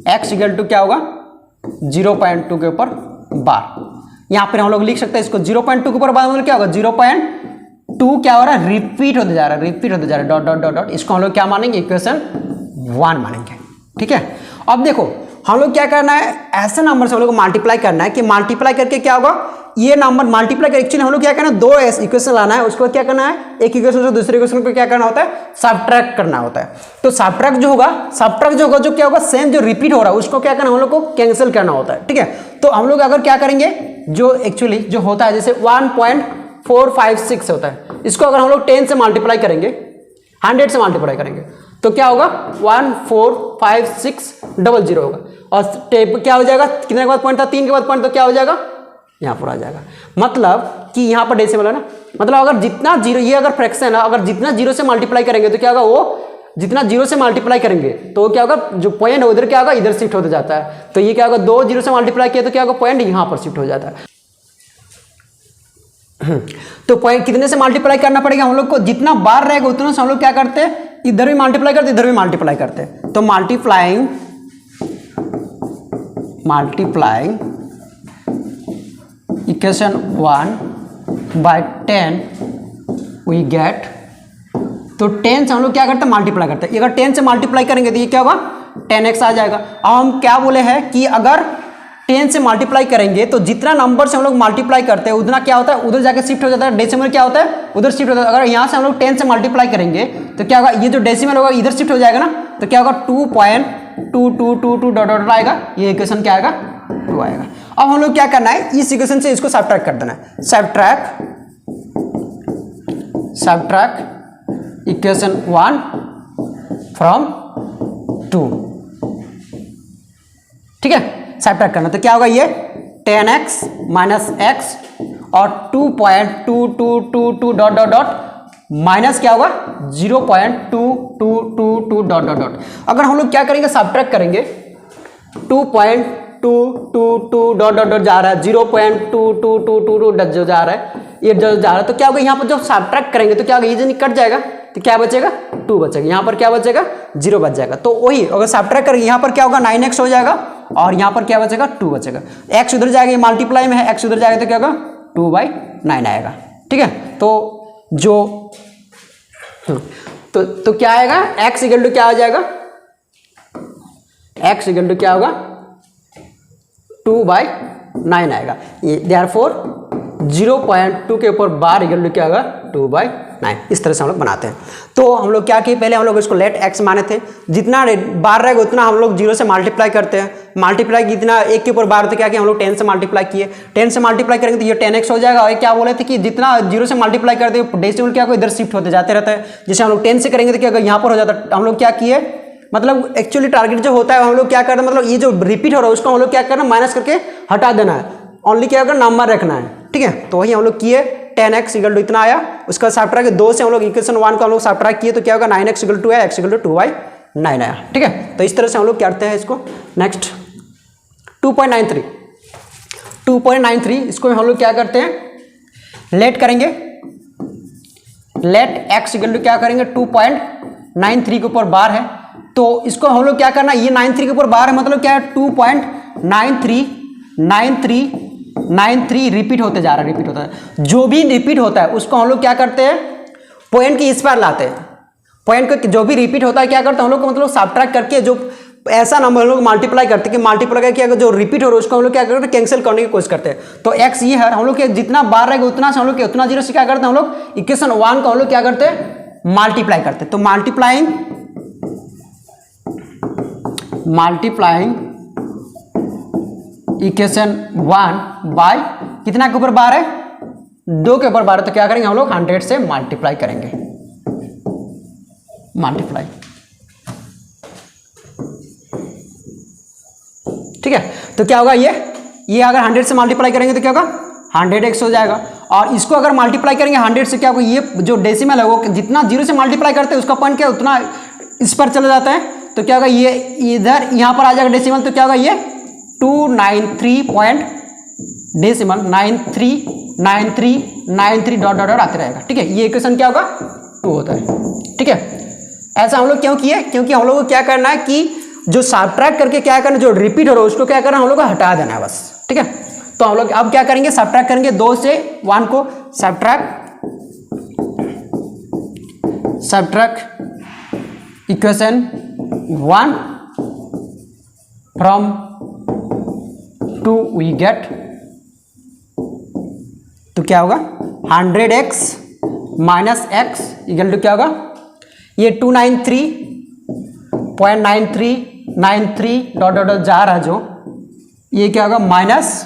A: x इक्वल टू क्या होगा 0.2 के ऊपर बार, यहां पर हम लोग लिख सकते हैं इसको 0.2 के ऊपर बार मतलब क्या होगा 0.2 क्या हो रहा है रिपीट होते जा रहा है डॉट डॉट डॉट डॉट, इसको हम लोग क्या मानेंगे इक्वेशन 1 मानेंगे। ठीक है, अब देखो हम लोग क्या करना है ऐसे नंबर से हम लोग को मल्टीप्लाई करना है कि मल्टीप्लाई करके क्या होगा ये नंबर मल्टीप्लाई कर, एक्चुअली हम लोग क्या करना है 2 इक्वेशन लाना है, उसको क्या करना है एक इक्वेशन से दूसरे इक्वेशन को क्या करना होता है सबट्रैक्ट करना होता है, तो सबट्रैक्ट जो होगा जो क्या होगा सेम जो रिपीट हो रहा है उसको क्या करना हम लोग को कैंसिल करना होता है। ठीक है, तो हम लोग अगर क्या करेंगे जो एक्चुअली जो होता है जैसे 1.456 होता है, इसको अगर हम लोग 10 से मल्टीप्लाई करेंगे 100 से मल्टीप्लाई करेंगे तो क्या होगा 14560 होगा, और क्या हो जाएगा कितने के बाद पॉइंट था 3 के बाद पॉइंट, तो क्या हो जाएगा यहाँ पर आ जाएगा, मतलब कि यहाँ पर डेसिमल है ना, मतलब अगर जितना जीरो ये अगर फ्रैक्शन है अगर जितना 0 से मल्टीप्लाई करेंगे तो क्या होगा वो जितना 0 से मल्टीप्लाई करेंगे तो क्या होगा जो पॉइंट है उधर क्या होगा इधर शिफ्ट होता जाता है, तो ये क्या होगा 2 0 से मल्टीप्लाई किया तो क्या होगा पॉइंट यहाँ पर शिफ्ट हो जाता है। तो पॉइंट कितने से मल्टीप्लाई करना पड़ेगा हम लोग को जितना बार रहेगा उतना से हम लोग क्या करते हैं इधर भी मल्टीप्लाई करते इधर भी मल्टीप्लाई करते हैं, तो मल्टीप्लाइंग इक्वेशन 1/10 वी गेट, तो 10 से हम लोग क्या करते हैं मल्टीप्लाई करते हैं, अगर 10 से मल्टीप्लाई करेंगे तो ये क्या होगा 10x आ जाएगा। अब हम क्या बोले हैं कि अगर 10 से मल्टीप्लाई करेंगे तो जितना नंबर से हम लोग मल्टीप्लाई करते हैं उतना क्या होता है उधर जाके शिफ्ट हो जाता है, डेसिमल क्या होता है उधर शिफ्ट होता है, अगर यहाँ से हम लोग 10 से मल्टीप्लाई करेंगे तो क्या होगा ये जो डेसिमल होगा इधर शिफ्ट हो जाएगा ना, तो क्या होगा 2.2222 डॉट डॉट आएगा, ये इक्वेशन क्या आएगा 2 आएगा। अब हम लोग क्या करना है इस इक्वेशन से इसको सब्ट्रैक्ट कर देना है, सब्ट्रैक्ट सब्ट्रैक्ट इक्वेशन 1 फ्रॉम 2, ठीक है, सब्ट्रैक्ट करना। तो क्या होगा ये 10x माइनस एक्स और 2.2222 डॉट डॉट डॉट माइनस क्या होगा 0.2222 डॉट डॉट डॉट। अगर हम लोग क्या करेंगे सब्ट्रैक्ट करेंगे 2.222 डॉट डॉट डॉट जा रहा है, 0.2222 डॉट जो जा रहा है, ये जो जा रहा है, तो क्या होगा यहाँ पर जब सब्ट्रैक्ट करेंगे तो क्या होगा, ये जो कट जाएगा तो क्या बचेगा 2 बचेगा, यहाँ पर क्या बचेगा 0 बच जाएगा। तो वही अगर सब्ट्रैक्ट करेंगे यहाँ पर क्या होगा 9x हो जाएगा और यहाँ पर क्या बचेगा 2 बचेगा। x उधर जाएगा, ये मल्टीप्लाई में है, x उधर जाएगा तो क्या होगा 2/9 आएगा, ठीक है। तो जो तो क्या आएगा x इक्वल टू क्या हो जाएगा, x इक्वल टू क्या होगा 2/9 आएगा। ये देयरफॉर 0.2 के ऊपर बार इक्वल टू क्या होगा 2/9। इस तरह से हम लोग बनाते हैं। तो हम लोग क्या किए, पहले हम लोग इसको लेट x माने थे, जितना बार रहेगा उतना हम लोग 0 से मल्टीप्लाई करते हैं। मल्टीप्लाई जितना 1 के ऊपर बार होता है, क्या किया हम लोग 10 से मल्टीप्लाई किए, 10 से मल्टीप्लाई करेंगे तो ये 10x हो जाएगा। और क्या बोले थे कि जितना 0 से मल्टीप्लाई करते हैं डेसिमल क्या इधर शिफ्ट होते जाते रहता है। जैसे हम लोग 10 से करेंगे तो क्या यहाँ पर हो जाता है। हम लोग क्या किए, मतलब एक्चुअली टारगेट जो होता है हम लोग क्या करना, मतलब ये जो रिपीट हो रहा है उसको हम लोग क्या करना माइनस करके हटा देना है, ओनली क्या करना नंबर रखना है, ठीक है। तो वही हम लोग किए 10x इक्वल टू इतना आया, उसका सब्ट्रैक्ट 2 से हम लोग इक्वेशन 1 को हम लोग सब्ट्रैक्ट किए तो क्या होगा 9x इक्वल टू है, x इक्वल टू 2/9 आया, ठीक है। तो इस तरह से हम लोग करते हैं इसको। नेक्स्ट 2.93 इसको हम लोग क्या करते हैं लेट करेंगे, लेट x इक्वल टू क्या करेंगे 2.93 के ऊपर बार है, तो इसको हम लोग क्या करना, ये 93 के ऊपर बार है मतलब क्या है 2.93 रिपीट होते जा रहा है, रिपीट होता है। जो भी रिपीट होता है उसको हम लोग क्या करते हैं पॉइंट की इस पार लाते हैं, पॉइंट को जो भी रिपीट होता है क्या करते हैं हम लोग को मतलब सब्ट्रैक्ट करके जो ऐसा नंबर हम लोग मल्टीप्लाई करते हैं कि मल्टीप्लाई करके अगर जो रिपीट हो रहा है उसको हम लोग क्या करते हैं कैंसिल करने की कोशिश करते हैं। तो x ये है, हम लोग के जितना बार रहेगा उतना से हम लोग उतना 0 से क्या करते हैं हम लोग इक्वेशन 1 को हम लोग क्या करते हैं मल्टीप्लाई करते हैं। तो मल्टीप्लाइंग इक्वेशन 1 बाय कितना के ऊपर बार है 2 के ऊपर बार है, तो क्या करेंगे हम लोग 100 से मल्टीप्लाई करेंगे, मल्टीप्लाई, ठीक है। तो क्या होगा ये अगर 100 से मल्टीप्लाई करेंगे तो क्या होगा 100x हो जाएगा, और इसको अगर मल्टीप्लाई करेंगे 100 से क्या होगा ये जो डेसिमल है वो जितना 0 से मल्टीप्लाई करते हैं उसका पॉइंट क्या उतना इस पर चला जाता है, तो क्या होगा ये इधर यहाँ पर आ जाएगा डेसिमल, तो क्या होगा ये 293 point decimal 939393 dot dot dot आते रहेगा, ठीक है। ये इक्वेशन क्या होगा 2 होता है, ठीक है। ऐसा हम लोग क्यों किए, क्योंकि हम लोग को क्या करना है कि जो सब्ट्रैक्ट करके क्या करना, जो रिपीट हो रहा है उसको क्या करना हम लोग को हटा देना है बस, ठीक है। तो हम लोग अब क्या करेंगे सब्ट्रैक्ट करेंगे 2 से 1 को subtract equation 1 from 2 we get, तो क्या होगा 100x minus x equal to क्या होगा ये 293.9393 डॉट डॉट डॉट जा रहा है जो ये क्या होगा माइनस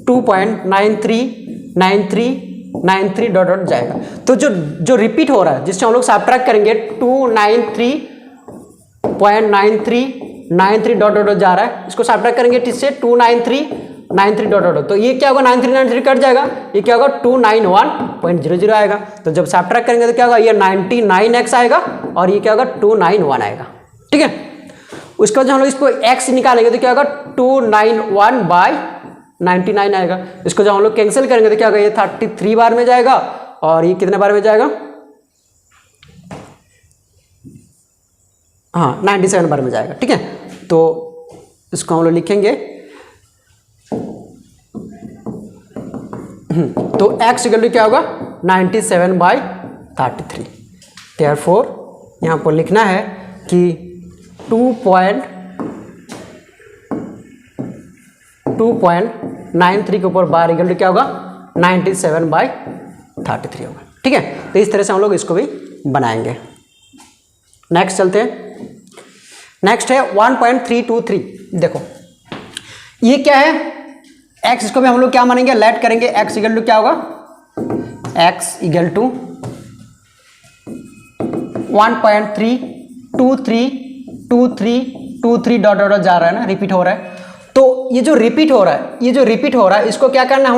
A: 2.939393 डॉट डॉट जाएगा। तो जो रिपीट हो रहा है जिससे हम लोग सब्ट्रैक्ट करेंगे 293.9393 डॉट डॉट जा रहा है, इसको सब्ट्रैक्ट करेंगे इससे 29393 डॉट डॉट, तो ये क्या होगा 9393 कट जाएगा, ये क्या होगा 291.00 आएगा। तो जब सब्ट्रैक्ट करेंगे तो क्या होगा ये 99x आएगा और ये क्या होगा 291 आएगा, ठीक है। उसके बाद जब हम लोग इसको x निकालेंगे तो क्या होगा 291/99 आएगा। इसको जब हम लोग कैंसिल करेंगे तो क्या होगा ये 33 बार में जाएगा और ये कितने बार में जाएगा, हाँ 97 बार में जाएगा, ठीक है। तो इसको हम लोग लिखेंगे तो x इक्वल टू क्या होगा 97/33। देयरफॉर यहाँ पर लिखना है कि 2.93 के ऊपर बार इक्वल टू क्या होगा 97/33 होगा, ठीक है। तो इस तरह से हम लोग इसको भी बनाएंगे। नेक्स्ट चलते हैं, नेक्स्ट है 1.323। देखो ये क्या है x, इसको भी हम लोग क्या मानेंगे लेट करेंगे, x इक्वल टू क्या होगा x equal to 1.3232323 dot dot जा रहा है ना, रिपीट हो रहा है। तो ये जो रिपीट हो रहा है इसको क्या करना है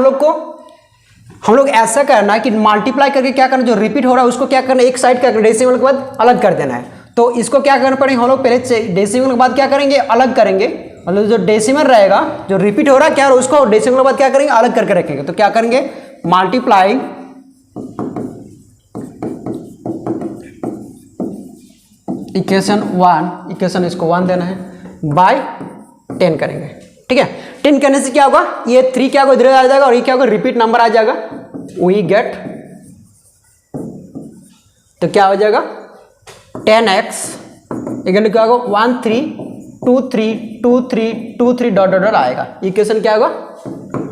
A: हम लोग ऐसा करना है कि मल्टीप्लाई करके क्या करना, जो रिपीट हो रहा है उसको क्या करना है, एक साइड का डेसिमल के बाद अलग कर देना है। तो इसको क्या करना पड़ेगा, हम लोग पहले डेसिमल के बाद क्या करेंगे, अलग करेंगे। मतलब जो डेसिमल रहेगा, जो रिपीट हो रहा है क्या, उसको डेसिमल के बाद क्या करेंगे, अलग करके रखेंगे। तो क्या करेंगे, मल्टीप्लाई इक्वेशन इसको 1 देना है बाय 10 करेंगे। ठीक है, 10 करने से क्या होगा, ये 3 क्या होगा, इधर आ जाएगा और ये क्या होगा, रिपीट नंबर आ जाएगा। वी गेट, तो क्या हो जाएगा 10x इक्वल टू क्या होगा 13232323 डॉट डॉट आएगा। इक्वेशन क्या होगा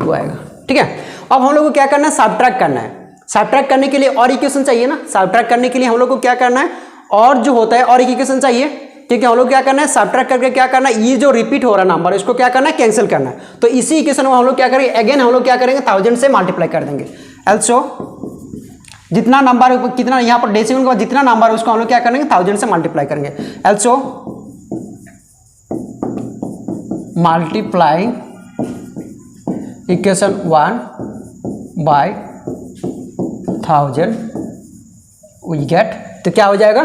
A: 2 आएगा। ठीक है, अब हम लोग को क्या करना है, सबट्रैक्ट करना है। सबट्रैक्ट करने के लिए और इक्वेशन चाहिए ना, सबट्रैक्ट करने के लिए हम लोग को क्या करना है, और जो होता है और एक इक्वेशन चाहिए। ठीक है, हम लोग क्या करना है, सबट्रैक्ट करके क्या करना है, ये जो रिपीट हो रहा नंबर इसको क्या करना है, कैंसिल करना है। तो इसी इक्वेशन में हम लोग क्या करेंगे, अगेन हम लोग क्या करेंगे, 1000 से मल्टीप्लाई कर देंगे। एल्सो जितना नंबर, कितना यहाँ पर डेसिमल के बाद जितना नंबर उसको हम लोग क्या करेंगे, 1000 से मल्टीप्लाई करेंगे। Also multiply equation 1 by 1000 we get, तो क्या हो जाएगा,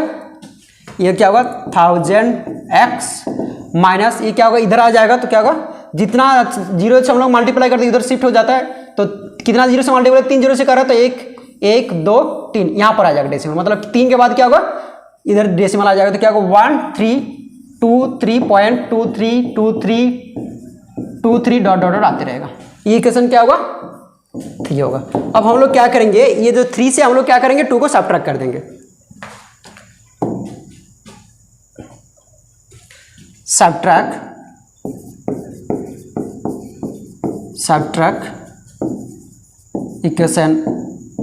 A: ये क्या होगा 1000x माइनस ये क्या होगा, इधर आ जाएगा। तो क्या होगा, जितना जीरो से हम लोग मल्टीप्लाई करते हैं इधर शिफ्ट हो जाता है। तो कितना जीरो से मल्टीप्लाई, 3 जीरो से कर रहा है तो 1 2 3 यहाँ पर आ जाएगा डेसिमल। मतलब 3 के बाद क्या होगा, इधर डेसिमल आ जाएगा। तो क्या होगा 1323.232323 डॉट डॉट आते रहेगा। ये इक्वेशन क्या होगा 3 होगा। अब हम लोग क्या करेंगे, ये जो 3 से हम लोग क्या करेंगे, 2 को सबट्रैक्ट कर देंगे। subtract equation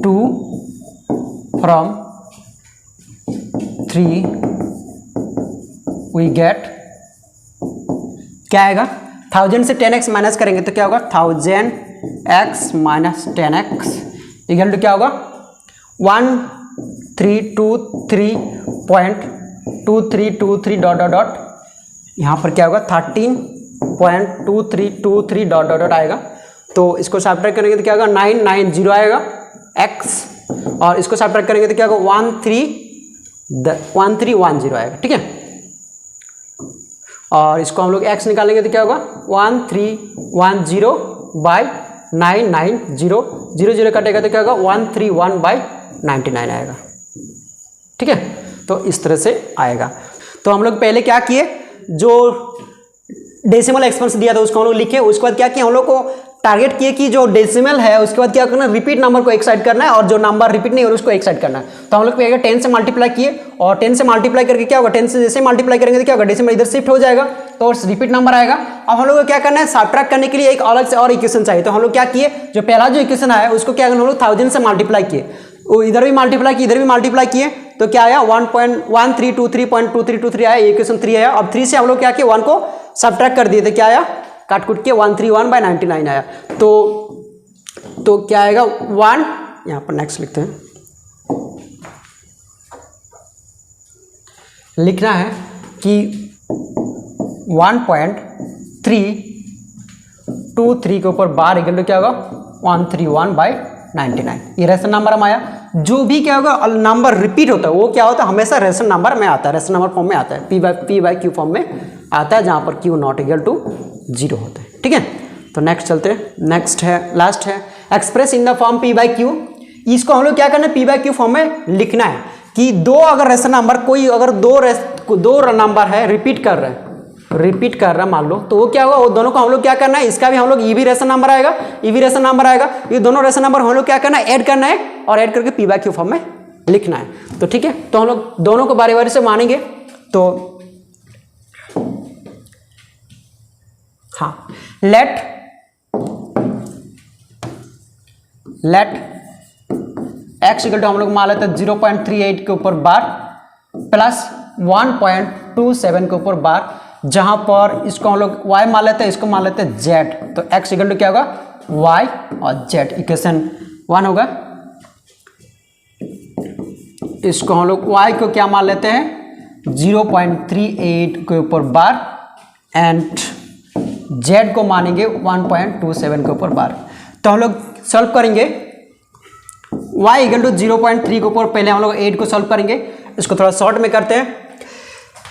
A: 2 from 3 we get, क्या आएगा, 1000 से 10x माइनस करेंगे तो क्या होगा 1000x minus 10x equal to क्या होगा 1323.2323 डॉट डॉट डॉट, यहाँ पर क्या होगा 13.2323 डॉट डॉट डॉट आएगा। तो इसको सबट्रैक्ट करेंगे तो क्या होगा 990 आएगा x, और इसको सबट्रैक्ट करेंगे तो क्या होगा 1310 आएगा। ठीक है, और इसको हम लोग x निकालेंगे तो क्या होगा 1310 बाई 990, 0 कटेगा तो क्या होगा 131/99 आएगा। ठीक है, तो इस तरह से आएगा। तो हम लोग पहले क्या किए, जो डेसिमल एक्सपेंस दिया था उसको हम लोग लिखे, उसके बाद क्या किया, हम लोग को टारगेट किए कि जो डेसिमल है उसके बाद क्या करना है, रिपीट नंबर को एक साइड करना है और जो नंबर रिपीट नहीं हो रहा उसको एक साइड करना है। तो हम लोग 10 से मल्टीप्लाई किए, और 10 से मल्टीप्लाई करके क्या होगा, 10 से जैसे मल्टीप्लाई करेंगे तो क्या होगा, डेसिमल इधर शिफ्ट हो जाएगा तो रिपीट नंबर आएगा। अब हम लोग को क्या करना है, सबट्रैक्ट करने के लिए एक अलग से और इक्वेशन चाहिए। तो हम लोग क्या किए, जो पहला जो इक्वेशन आया उसको क्या करना, हम लोग 1000 से मल्टीप्लाई किए, वो इधर भी मल्टीप्लाई किए, इधर भी मल्टीप्लाई किए, तो क्या आया 1.1323.2323 आया, इक्वेशन 3 आया। अब 3 से हम लोग क्या किए, 1 को सबट्रैक्ट कर दिए तो क्या आया, काट कुट के 131/99 आया। तो क्या आएगा 1, यहाँ पर नेक्स्ट लिखते हैं, लिखना है कि 1.323 के ऊपर बार इक्वल टू क्या होगा 131/99। ये रेशन नंबर में आया। जो भी क्या होगा नंबर रिपीट होता है वो क्या होता है, हमेशा रेशन नंबर में आता है, रेशन नंबर फॉर्म में आता है, P बाई क्यू फॉर्म में आता है, जहाँ पर Q नॉट इक्वल टू 0 होता है। ठीक है, तो नेक्स्ट चलते हैं, नेक्स्ट है, लास्ट है, express in the form P by Q. इसको हम लोग क्या करना है, P बाई क्यू फॉर्म में लिखना है कि दो अगर रेशन नंबर, कोई अगर दो नंबर है रिपीट कर रहे हैं, मान लो, तो वो क्या होगा, वो दोनों को हम लोग क्या करना है, इसका भी हम लोग ये भी रेशन नंबर आएगा, ये भी रेशन नंबर आएगा, ये दोनों रेशन नंबर हम लोग क्या करना है, ऐड करना है, और ऐड करके P बाई क्यू फॉर्म में लिखना है। तो ठीक है, तो हम लोग दोनों को बारी बारी से मानेंगे। तो हाँ, लेट x इक्वल टू हम लोग मान लेते हैं 0.38 के ऊपर बार प्लस 1.27 के ऊपर बार, जहां पर इसको हम लोग y मान लेते हैं, इसको मान लेते हैं z। तो x इक्वल टू क्या होगा y और z, इक्वेशन 1 होगा। इसको हम लोग y को क्या मान लेते हैं 0.38 के ऊपर बार एंड z को मानेंगे 1.27 के ऊपर बार। तो हम लोग सॉल्व करेंगे y इक्वल टू 0.3 के ऊपर, पहले हम लोग 8 को सॉल्व करेंगे, इसको थोड़ा शॉर्ट में करते हैं।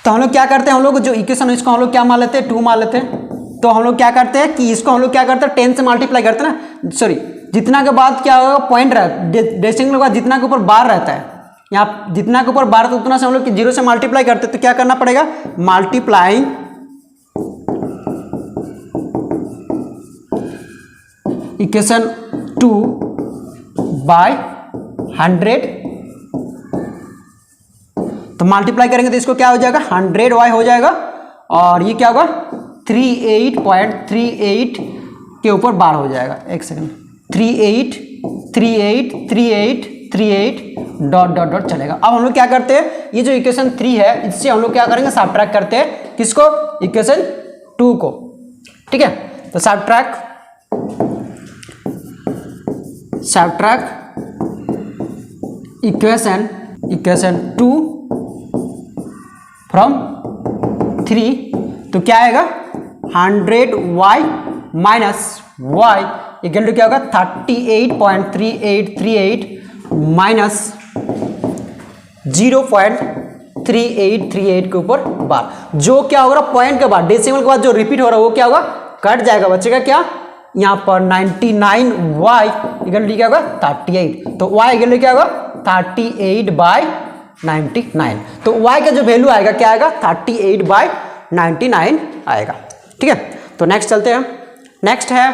A: तो हम लोग क्या करते हैं, हम लोग जो इक्वेशन है इसको हम लोग क्या मान लेते हैं 2 मान लेते हैं। तो हम लोग क्या करते हैं कि इसको हम लोग क्या करते हैं 10 से मल्टीप्लाई करते हैं ना, सॉरी जितना के बाद क्या होगा पॉइंट रहता, डेसिमल के बाद जितना के ऊपर बार रहता है, यहाँ जितना के ऊपर बार तो उतना से हम लोग 0 से मल्टीप्लाई करते हैं। तो क्या करना पड़ेगा मल्टीप्लाइंग इक्वेशन 2 बाय 100। तो मल्टीप्लाई करेंगे तो इसको क्या हो जाएगा 100y हो जाएगा और ये क्या होगा 38.38 के ऊपर बार हो जाएगा। एक सेकंड 38 डॉट डॉट डॉट चलेगा। अब हम लोग क्या करते हैं, ये जो इक्वेशन 3 है इससे हम लोग क्या करेंगे सब्ट्रैक्ट करते हैं किसको इक्वेशन 2 को, ठीक है। तो सब्ट्रैक्ट इक्वेशन 2 फ्रॉम 3, तो क्या आएगा 100y minus y equal to क्या होगा 38.3838 माइनस 0.3838 के ऊपर बार। जो क्या होगा पॉइंट के बाद डेसिमल के बाद जो रिपीट हो रहा है वो क्या होगा कट जाएगा, बचेगा क्या यहाँ पर 99y इक्वल टू क्या होगा 38। तो y इक्वल टू क्या होगा 38/99। तो y का जो वैल्यू आएगा क्या आएगा 38/99 आएगा, ठीक है। तो नेक्स्ट चलते हैं, नेक्स्ट है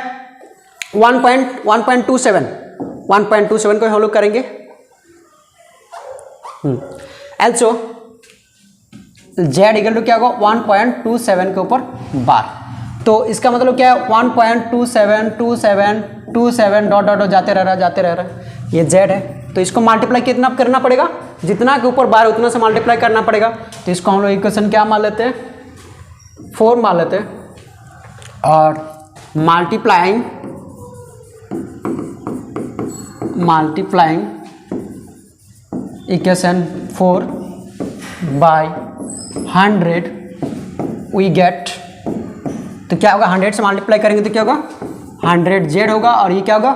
A: 1.27 को हम लोग करेंगे। एल्सो z इक्वल टू क्या होगा 1.27 के ऊपर बार। तो इसका मतलब क्या है 1.27 डॉट डॉट जाते रह रहा है, ये z है। तो इसको मल्टीप्लाई कितना करना पड़ेगा, जितना के ऊपर बार उतना से मल्टीप्लाई करना पड़ेगा। तो इसको हम लोग इक्वेशन क्या मान लेते हैं 4 मान लेते हैं और multiplying equation 4 by 100 we get, तो क्या होगा 100 से मल्टीप्लाई करेंगे तो क्या होगा 100z होगा और ये क्या होगा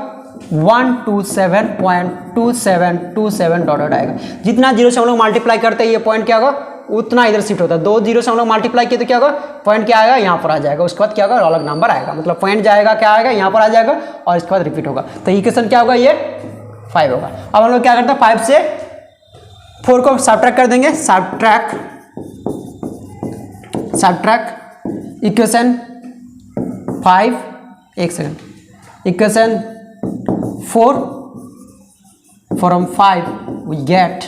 A: 127.2727 डॉट डॉट आएगा। जितना जीरो से हम लोग मल्टीप्लाई करते हैं ये पॉइंट क्या होगा उतना इधर शिफ्ट होता है। 2 जीरो से हम लोग मल्टीप्लाई किए तो क्या होगा पॉइंट क्या आएगा यहाँ पर आ जाएगा, उसके बाद क्या होगा अलग नंबर आएगा, मतलब पॉइंट जाएगा क्या आएगा यहाँ पर आ जाएगा और इसके बाद रिपीट होगा। तो इक्वेशन क्या होगा ये 5 होगा। अब हम लोग क्या करते हैं 5 से 4 को सब्ट्रैक्ट कर देंगे, सब्ट्रैक्ट इक्वेशन 5, एक second, equation 4 from 5 we get,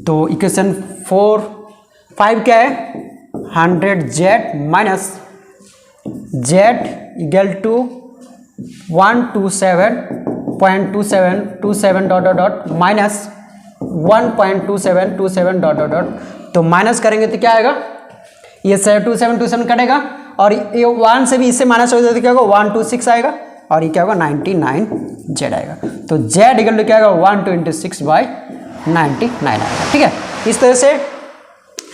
A: तो इक्वेशन 5 क्या है 100z minus z equal to 127.2727 dot dot dot minus 1.2727 dot dot dot. तो माइनस करेंगे तो क्या आएगा ये 2727 कटेगा और ये 1 से भी इससे माइनस हो जाए तो क्या होगा 126 आएगा और ये क्या होगा 99z आएगा। तो z इक्वल टू क्या होगा 126/99 आएगा, ठीक है। इस तरह से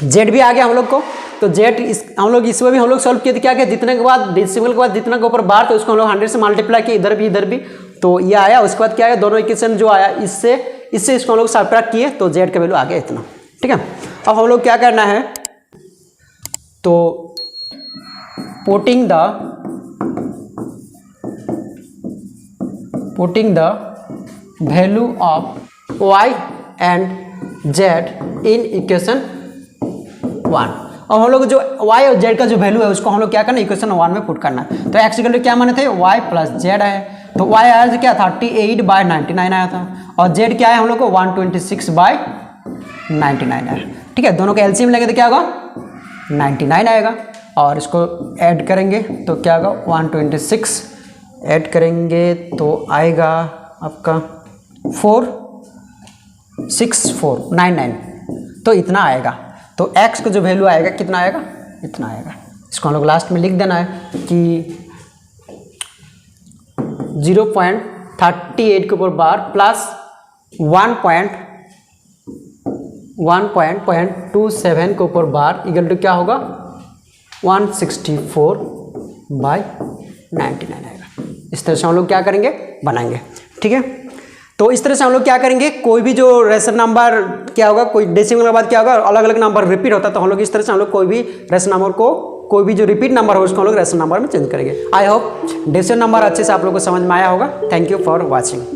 A: z भी आ गया हम लोग को। तो z हम लोग इसमें भी हम लोग सॉल्व किए थे क्या क्या जितने के बाद डेसिमल के बाद जितना के ऊपर बार तो उसको हम लोग 100 से मल्टीप्लाई किए इधर भी, तो ये आया। उसके बाद क्या आया दोनों इक्वेशन जो आया इससे इसको हम लोग सब्ट्रैक्ट किए तो z का वैल्यू आ गया इतना, ठीक है। अब हम लोग क्या करना है तो putting the value of y and z in equation 1। अब हम लोग जो y और z का जो वैल्यू है उसको हम लोग क्या करना है इक्वेशन 1 में पुट करना है। तो x इक्वल टू क्या माने थे y प्लस z है, तो y आया था क्या 38/99 आया था और z क्या है हम लोग को 126/99 आया, ठीक है। दोनों का एलसीएम लेंगे तो क्या होगा 99 आएगा और इसको ऐड करेंगे तो क्या होगा 126 ऐड करेंगे तो आएगा आपका 46499, तो इतना आएगा। तो x का जो वैल्यू आएगा कितना आएगा इतना आएगा। इसको हम लोग लास्ट में लिख देना है कि 0.38 के ऊपर बार प्लस 1.27 के ऊपर बार इक्वल टू क्या होगा 164/99 आएगा। इस तरह से हम लोग क्या करेंगे, बनाएंगे। ठीक है, तो इस तरह से हम लोग क्या करेंगे, कोई भी जो रेशनल नंबर क्या होगा, कोई डेसिमल के बाद क्या होगा, अलग अलग नंबर रिपीट होता है, तो हम लोग इस तरह से हम लोग कोई भी रेशनल नंबर को, कोई भी जो रिपीट नंबर हो उसको हम लोग रेशनल नंबर में चेंज करेंगे। आई होप डेसिमल नंबर अच्छे से आप लोगों को समझ में आया होगा। Thank you for watching.